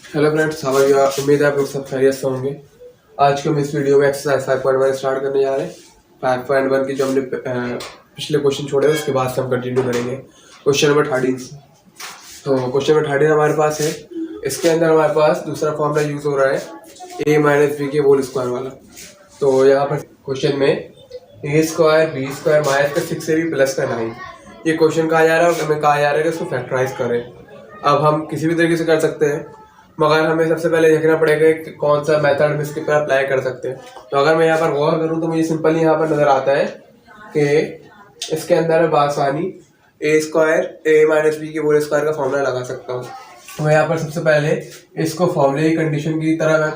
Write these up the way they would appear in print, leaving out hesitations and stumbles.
Hello friends, how are you? उम्मीद है आप लोग सब खैरियत से होंगे। आज के हम इस वीडियो में एक्सरसाइज 5.1 स्टार्ट करने जा रहे हैं। 5.1 की जो हमने पिछले क्वेश्चन छोड़े उसके बाद से हम कंटिन्यू करेंगे क्वेश्चन नंबर 13 से। तो क्वेश्चन नंबर 13 हमारे पास है। इसके अंदर हमारे पास दूसरा फॉर्मूला यूज हो रहा है a माइनस बी के होल स्क्वायर वाला। तो यहाँ पर क्वेश्चन में ए स्क्वायर बी स्क्वायर माइनस का 6ab प्लस का 9 ये क्वेश्चन कहा जा रहा है और हमें कहा जा रहा है कि इसको फैक्टराइज करें। अब हम किसी भी तरीके से कर सकते हैं, मगर हमें सबसे पहले देखना पड़ेगा कि कौन सा मेथड हम इसके ऊपर अप्लाई कर सकते हैं। तो अगर मैं यहाँ पर गौर करूँ तो मुझे सिंपली यहाँ पर नज़र आता है कि इसके अंदर बासानी ए स्क्वायर ए माइनस बी के होल स्क्वायर का फॉर्मूला लगा सकता हूँ। तो मैं यहाँ पर सबसे पहले इसको फॉर्मूले की कंडीशन की तरह मैं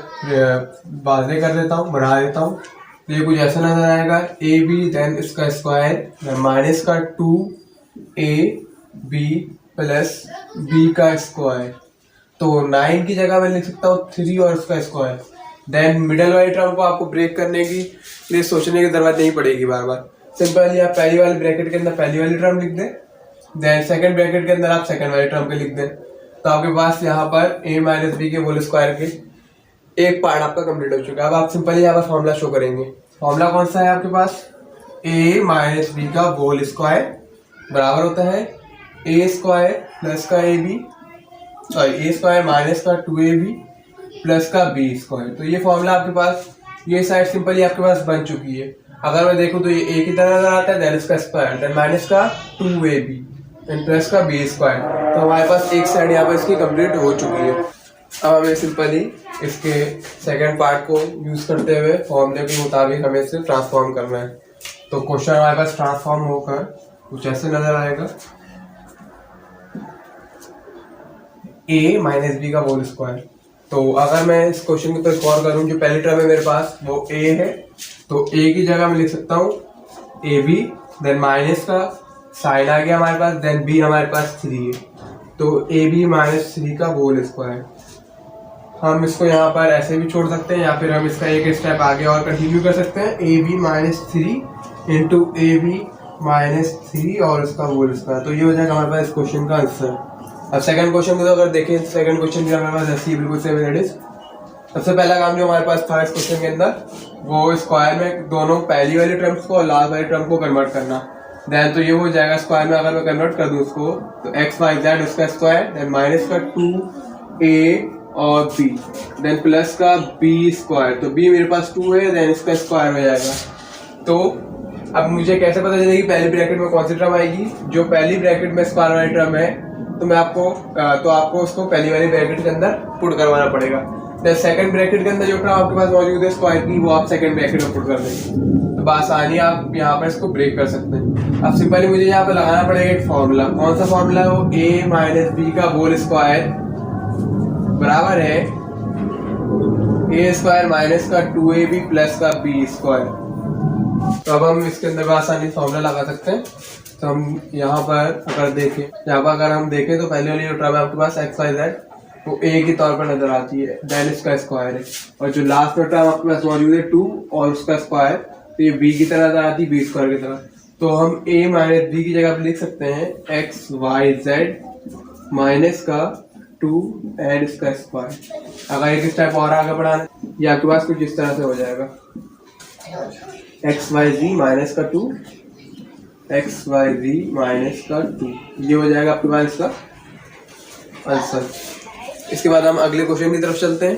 वाज़ेह कर देता हूँ, बढ़ा देता हूँ। तो ये कुछ ऐसा नजर आएगा, ए बी देन इसका स्क्वायर माइनस का 2a b प्लस बी का स्क्वायर। तो 9 की जगह मैं लिख सकता हूँ 3 और उसका स्क्वायर। देन मिडल वाली टर्म को आपको ब्रेक करने की लिए सोचने की जरूरत नहीं पड़ेगी बार बार। सिंपली आप पहली वाली ब्रैकेट के अंदर पहली वाली टर्म लिख दें, देन सेकंड ब्रैकेट के अंदर आप सेकंड वाली टर्म के लिख दें। तो आपके पास यहाँ पर a माइनस बी के होल स्क्वायर के एक पार्ट आपका कंप्लीट हो चुका है। अब आप सिंपली यहाँ पर फॉर्मूला शो करेंगे। फॉर्मूला कौन सा है आपके पास? a माइनस बी का होल स्क्वायर बराबर होता है a स्क्वायर प्लस का ए स्क्वायर माइनस का 2ab प्लस का बी स्क्वायर। तो ये फॉर्मूला आपके पास, ये साइड सिंपली आपके पास बन चुकी है। अगर मैं देखूं तो ये a की तरह नजर आता है, देन इसका स्क्वायर, देन माइनस का 2ab देन प्लस का बी स्क्वायर। तो हमारे पास एक साइड यहाँ पर इसकी कंप्लीट हो चुकी है। अब हमें सिंपली इसके सेकेंड पार्ट को यूज करते हुए फॉर्मूले के मुताबिक हमें इसे ट्रांसफॉर्म करना है। तो क्वेश्चन हमारे पास ट्रांसफॉर्म होकर कुछ ऐसे नजर आएगा, a माइनस बी का होल स्क्वायर। तो अगर मैं इस क्वेश्चन के ऊपर गौर करूं, जो पहली टर्म है मेरे पास वो a है, तो a की जगह मैं लिख सकता हूँ ab, देन माइनस का साइन आ गया हमारे पास, देन b हमारे पास 3 है, तो ab माइनस 3 का होल स्क्वायर। हम इसको यहाँ पर ऐसे भी छोड़ सकते हैं या फिर हम इसका एक स्टेप आगे और कंटिन्यू कर सकते हैं, ab minus 3 into ab minus 3 और इसका होल स्क्वायर। तो ये हो जाएगा हमारे पास इस क्वेश्चन का आंसर। अब सेकंड क्वेश्चन को तो अगर देखें तो सेकंड क्वेश्चन भी हमारे पास ऐसी बिल्कुल सेम है। सबसे पहला काम जो हमारे पास था इस क्वेश्चन के अंदर वो स्क्वायर में दोनों पहली वाली टर्म्स को और लास्ट वाली टर्म को कन्वर्ट करना। देन तो ये हो जाएगा स्क्वायर में अगर मैं कन्वर्ट कर दूं उसको तो एक्स वाई जेड उसका स्क्वायर, देन माइनस का 2a और b, देन प्लस का b स्क्वायर। तो b मेरे पास 2 है, देन इसका स्क्वायर हो जाएगा। तो अब मुझे कैसे पता चलेगी पहली ब्रैकेट में कौन सी टर्म आएगी? जो पहली ब्रैकेट में स्क्वायर वाली टर्म है तो मैं आपको उसको पहली वाली ब्रैकेट के अंदर पुट करवाना पड़ेगा। तो सेकंड ब्रैकेट के अंदर जो टर्म आपके पास मौजूद है स्क्वायर की, वो आप सेकंड ब्रैकेट में पुट कर देंगे। तो आसानी आप यहाँ पर इसको ब्रेक कर सकते हैं। अब सिंपली मुझे यहाँ पर लगाना पड़ेगा एक फॉर्मूला। कौन सा फॉर्मूला है वो? a माइनस बी का होल स्क्वायर बराबर है a स्क्वायर माइनस का 2ab प्लस का b स्क्वायर। तो अब हम इसके अंदर आसानी फॉर्मूला लगा सकते हैं। तो हम यहाँ पर अगर हम देखें तो पहले वाली जो टर्म है आपके पास एक्स वाई जेड वो a के तौर पर नजर आती है, देन इसका स्क्वायर है, और जो लास्ट में टर्म आपके पास मौजूद है 2 और उसका स्क्वायर, तो ये b की तरह नजर आती है, b स्क्वायर की तरह। तो हम a माइनस b की जगह पर लिख सकते हैं एक्स वाई जेड माइनस का 2 एंड इसका स्क्वायर। अगर एक स्टेप और आगे बढ़ाना ये आपके पास कुछ इस तरह से हो जाएगा, एक्स वाई जी माइनस का 2 एक्स वाई जी माइनस का 2, ये हो जाएगा आपके पास इसका आंसर। इसके बाद हम अगले क्वेश्चन की तरफ चलते हैं।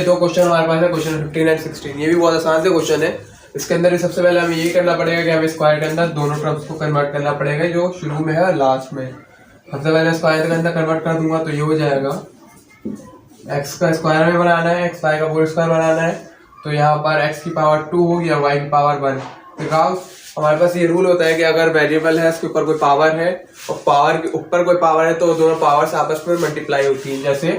दो क्वेश्चन हमारे पास है, क्वेश्चन 15 एंड 16। ये भी बहुत आसान से क्वेश्चन है। इसके अंदर भी सबसे पहले हमें ये करना पड़ेगा कि हमें स्क्वायर के अंदर दोनों टर्म्स को कन्वर्ट करना पड़ेगा, जो शुरू में है और लास्ट में। सबसे पहले स्क्वायर के अंदर कन्वर्ट कर दूंगा तो ये हो जाएगा एक्स का स्क्वायर में बनाना है, एक्स वाई का होल स्क्वायर बनाना है। तो यहाँ पर x की पावर 2 होगी और y की पावर 1। बिकॉज हमारे पास ये रूल होता है कि अगर वेरिएबल है उसके ऊपर कोई पावर है और पावर के ऊपर कोई पावर है तो दोनों पावर्स आपस में मल्टीप्लाई होती हैं। जैसे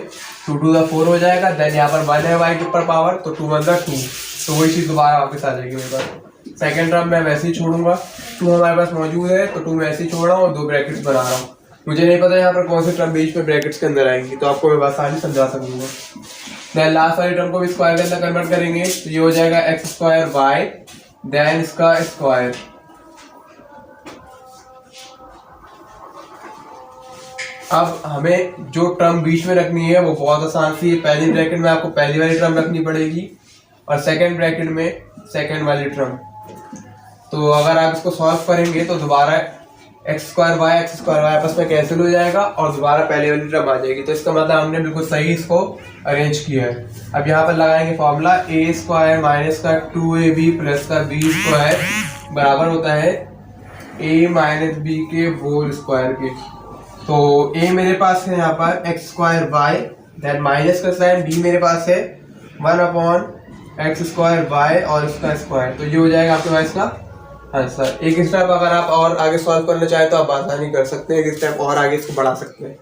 2 to the 4 हो जाएगा, देन यहाँ पर 1 है y के ऊपर पावर, तो 2 1 2, तो वही चीज़ दोबारा वापस आ जाएगी मेरे पास। सेकेंड टर्म मैं वैसे ही छोड़ूंगा, 2 हमारे पास मौजूद है तो 2 मैं ऐसे ही छोड़ रहा हूँ और 2 ब्रैकेट्स बना रहा हूँ। मुझे नहीं पता यहाँ पर कौन सी टर्म बीच में ब्रैकेट्स के अंदर आएंगी, तो आपको मैं आसानी समझा सकूंगा। देन लास्ट वाली टर्म को भी स्क्वायर के अंदर कन्वर्ट करेंगे तो ये हो जाएगा एक्स स्क्वायर वाई देन इसका स्क्वायर। अब हमें जो टर्म बीच में रखनी है वो बहुत आसान सी है। पहली ब्रैकेट में आपको पहली वाली टर्म रखनी पड़ेगी और सेकंड ब्रैकेट में सेकंड वाली टर्म। तो अगर आप इसको सॉल्व करेंगे तो दोबारा एक्स स्क्वायर वाई आपस में कैंसिल हो जाएगा और दोबारा पहले वाली टर्म आ जाएगी। तो इसका मतलब हमने बिल्कुल सही इसको अरेंज किया है। अब यहाँ पर लगाएंगे फॉर्मूला ए स्क्वायर माइनस का 2ab प्लस का बी स्क्वायर बराबर होता है ए माइनस बी के होल स्क्वायर के। तो ए मेरे पास है यहाँ पर X square Y, then minus का साइन, बी मेरे पास है 1/x स्क्वायर वाई और इसका स्क्वायर। तो ये हो जाएगा आपके पास का आंसर। एक स्टेप अगर आप और आगे सॉल्व करना चाहें तो आप आसानी कर सकते हैं, एक स्टेप और आगे इसको बढ़ा सकते हैं।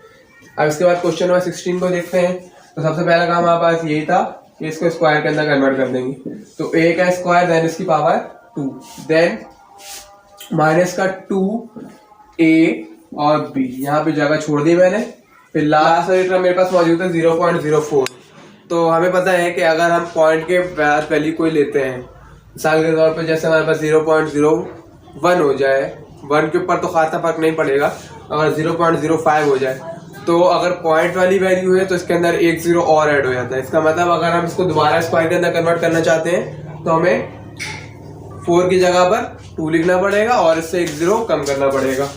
अब इसके बाद क्वेश्चन नंबर 16 को देखते हैं। तो सबसे पहला काम हमारे पास यही था कि इसको स्क्वायर के अंदर कन्वर्ट कर देंगे। तो ए का स्क्वायर देन इसकी पावर 2, देन माइनस का 2a और b, यहाँ पे जगह छोड़ दी मैंने। फिर लास्ट वाली टर्म मेरे पास मौजूद है 0.04। तो हमें पता है कि अगर हम पॉइंट के बाद वैल्यू कोई लेते हैं, मिसाल के तौर पे जैसे हमारे पास 0.01 हो जाए, 1 के ऊपर तो खासा फर्क नहीं पड़ेगा, अगर 0.05 हो जाए तो अगर पॉइंट वाली वैल्यू है तो इसके अंदर एक 0 और ऐड हो जाता है। इसका मतलब अगर हम इसको दोबारा स्क्वायर के अंदर कन्वर्ट करना चाहते हैं तो हमें 4 की जगह पर 2 लिखना पड़ेगा और इससे एक 0 कम करना पड़ेगा,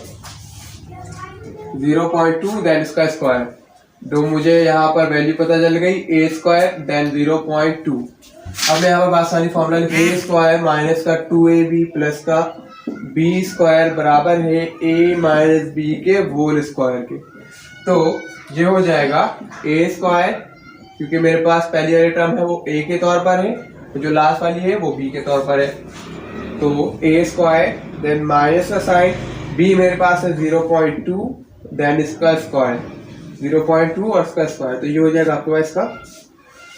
0.2 देन इसका स्क्वायर। तो मुझे यहाँ पर वैल्यू पता चल गई ए स्क्वायर देन 0.2। अब मैं यहाँ पर आसानी फॉर्मूला लिख ए स्क्वायर माइनस का 2ab प्लस का बी स्क्वायर बराबर है ए माइनस बी के होल स्क्वायर के। तो ये हो जाएगा ए स्क्वायर, क्योंकि मेरे पास पहली वाली टर्म है वो ए के तौर पर है, जो लास्ट वाली है वो बी के तौर पर है। तो ए स्क्वायर देन माइनस का साइन, बी मेरे पास है 0.2 देन इसका स्क्वायर 0.2 और इसका स्क्वायर। तो ये हो जाएगा आपके पास इसका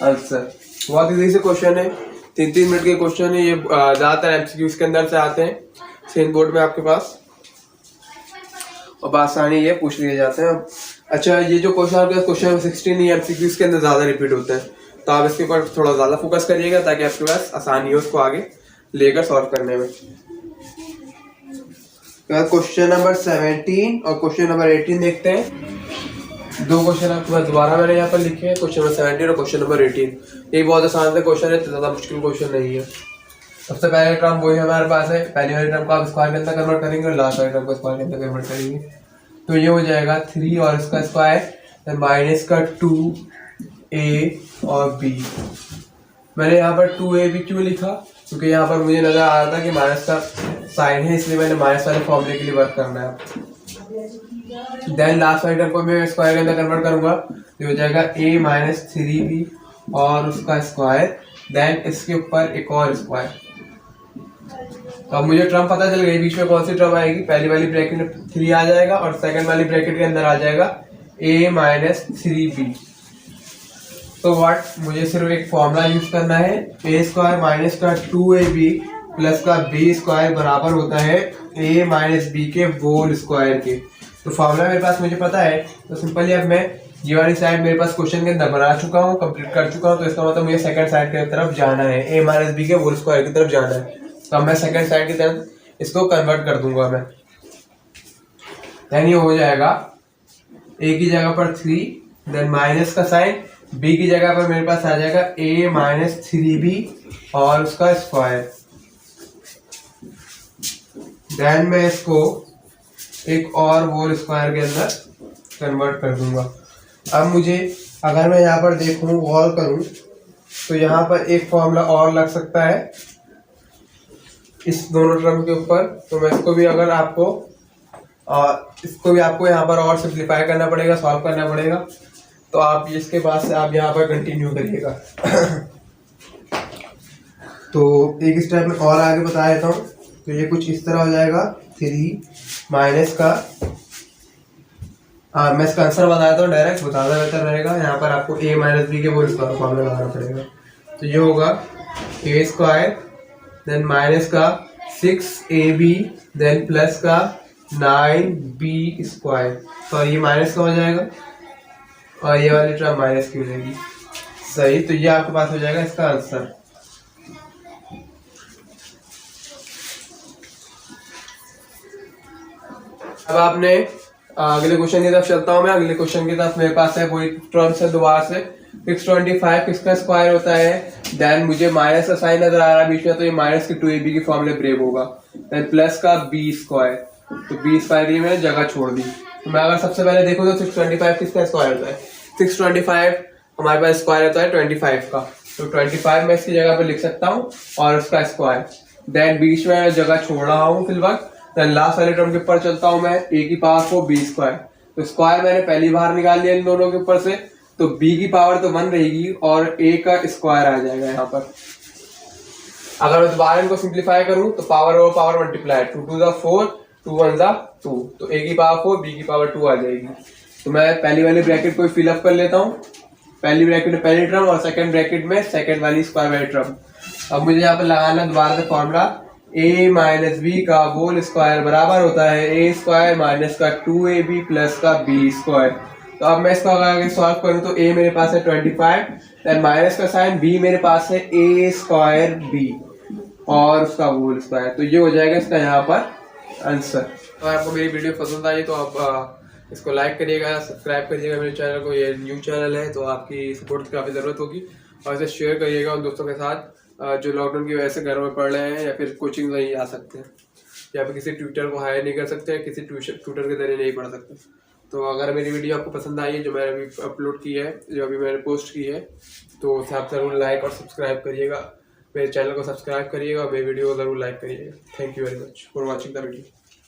आंसर। बहुत इजी से क्वेश्चन है, 3-3 मिनट के क्वेश्चन है ये। ज्यादातर एमसीक्यूज के अंदर से आते हैं सेम बोर्ड में आपके पास, और आसानी ये पूछ लिए जाते हैं। अच्छा, ये जो क्वेश्चन आपके पास क्वेश्चन 16 ये एमसीक्यूज के अंदर ज्यादा रिपीट होते हैं, तो आप इसके ऊपर थोड़ा ज्यादा फोकस करिएगा ताकि आपके पास आसानी हो उसको आगे लेकर सॉल्व करने में। क्वेश्चन नंबर 17 और क्वेश्चन नंबर 18 देखते हैं। दो क्वेश्चन आपके पास दोबारा मैंने यहाँ पर लिखे हैं, क्वेश्चन नंबर 17 और क्वेश्चन नंबर 18। ये बहुत आसान सा क्वेश्चन है, ज्यादा मुश्किल क्वेश्चन नहीं है। सबसे पहले टर्म वही हमारे पास है, पहली वाली टर्म को आप स्क्वायर के अंदर कन्वर्ट करेंगे और लास्ट वाली टर्म को स्क्वायर के अंदर कन्वर्ट करेंगे। तो ये हो जाएगा 3 और इसका स्क्वायर माइनस का 2a और b। मैंने यहाँ पर 2ab क्यों लिखा, क्योंकि यहाँ पर मुझे नजर आ रहा था कि माइनस का साइन है, इसलिए मैंने माइनस वाले फॉर्मूले के लिए वर्क करना है। देन लास्ट वाली टर्म को मैं स्क्वायर के अंदर कन्वर्ट करूंगा, ये हो जाएगा a माइनस 3b और उसका स्क्वायर, देन इसके ऊपर एक और स्क्वायर। तो अब मुझे टर्म पता चल गई बीच में कौन सी टर्म आएगी। पहली वाली ब्रैकेट में 3 आ जाएगा और सेकंड वाली ब्रैकेट के अंदर आ जाएगा a माइनस 3b। तो मुझे सिर्फ एक फॉर्मूला यूज करना है, ए स्क्वायर माइनस का 2ab प्लस का बी स्क्वायर बराबर होता है ए माइनस बी के होल स्क्वायर के। तो फॉर्मूला मेरे पास मुझे पता है, तो सिंपली अब मैं ये वाली साइड मेरे पास क्वेश्चन के अंदर बना चुका हूँ, कंप्लीट कर चुका हूँ। तो इसका मतलब मुझे सेकंड साइड की तरफ जाना है, ए माइनस बी के होल स्क्वायर की तरफ जाना है। तो अब मैं सेकंड साइड की तरफ इसको कन्वर्ट कर दूंगा मैं। देन ये हो जाएगा ए की जगह पर 3 देन माइनस का साइन, बी की जगह पर मेरे पास आ जाएगा a माइनस 3b और उसका स्क्वायर। देन मैं इसको एक और होल स्क्वायर के अंदर कन्वर्ट कर दूंगा। अब मुझे अगर मैं यहाँ पर देखूं और करूं तो यहाँ पर एक फॉर्मूला और लग सकता है इस दोनों टर्म के ऊपर। तो मैं इसको भी अगर आपको यहाँ पर और सिंप्लीफाई करना पड़ेगा, सॉल्व करना पड़ेगा। तो आप इसके बाद से आप यहाँ पर कंटिन्यू करिएगा। तो एक स्टेप में और आगे बता देता हूँ। तो ये कुछ इस तरह हो जाएगा 3 माइनस का, मैं इसका आंसर बता देता हूँ डायरेक्ट, बताना बेहतर रहेगा। यहाँ पर आपको a माइनस बी के वो स्क्वायर फॉर्मूला लगाना पड़ेगा। तो ये होगा a स्क्वायर देन माइनस का 6ab देन प्लस का 9b स्क्वायर। तो ये माइनस का हो जाएगा और ये वाली टर्म माइनस की हो जाएगी। सही, तो ये आपके पास हो जाएगा इसका आंसर। अब आपने अगले क्वेश्चन की तरफ चलता हूँ मैं। अगले क्वेश्चन की तरफ मेरे पास है वही टर्म्स है दोबारा से। 625 किसका स्क्वायर होता है, देन मुझे माइनस का साइन नजर आ रहा है बीच में, तो ये माइनस की 2ab की फॉर्मूले ब्रेक होगा। देन प्लस का b स्क्वायर, तो b स्क्वायर के लिए मैंने जगह छोड़ दी। तो मैं अगर सबसे पहले देखूँ तो 625 किसका स्क्वायर होता है, 625 हमारे पास स्क्वायर होता है 25 का, तो 25 मैं इसकी जगह पे लिख सकता हूँ और उसका स्क्वायर। देन बीच में जगह छोड़ रहा हूँ फिलहाल। देन लास्ट वाले टर्म के ऊपर चलता हूँ मैं, a की पावर 4 b स्क्वायर, तो स्क्वायर मैंने पहली बार निकाल लिया इन दोनों के ऊपर से, तो b की पावर तो 1 रहेगी और a का स्क्वायर आ जाएगा यहाँ पर। अगर मैं दोबारा इनको सिंप्लीफाई करूं तो पावर और पावर मल्टीप्लाई, 2 2 ज़ा 4, 2 1 ज़ा 2, तो a की पावर 4 b की पावर 2 आ जाएगी। तो मैं पहली वाली ब्रैकेट को फिलअप कर लेता हूँ, पहली ब्रैकेट में पहली टर्म और सेकंड ब्रैकेट में सेकंड वाली स्क्वायर वाली टर्म। अब मुझे यहाँ पर लगाना दोबारा से फॉर्मूला, a माइनस बी का होल स्क्वायर बराबर होता है a स्क्वायर माइनस का 2ab प्लस का b स्क्वायर। तो अब मैं इसको अगर सॉल्व करूँ तो a मेरे पास है 25, देन माइनस का साइन, b मेरे पास है a स्क्वायर b और उसका होल स्क्वायर, तो ये हो जाएगा इसका यहाँ पर आंसर। तो आपको मेरी वीडियो पसंद आई तो आप इसको लाइक करिएगा, सब्सक्राइब करिएगा मेरे चैनल को, ये न्यू चैनल है तो आपकी सपोर्ट की काफ़ी ज़रूरत होगी। और इसे शेयर करिएगा उन दोस्तों के साथ जो लॉकडाउन की वजह से घर में पढ़ रहे हैं या फिर कोचिंग नहीं आ सकते हैं या फिर किसी ट्यूटर को हायर नहीं कर सकते, किसी ट्यूटर के जरिए नहीं पढ़ सकते। तो अगर मेरी वीडियो आपको पसंद आई है जो मैंने अभी अपलोड की है, जो अभी मैंने पोस्ट की है, तो उसे आप ज़रूर लाइक और सब्सक्राइब करिएगा, मेरे चैनल को सब्सक्राइब करिएगा और मेरी वीडियो को ज़रूर लाइक करिएगा। Thank you very much for watching the video.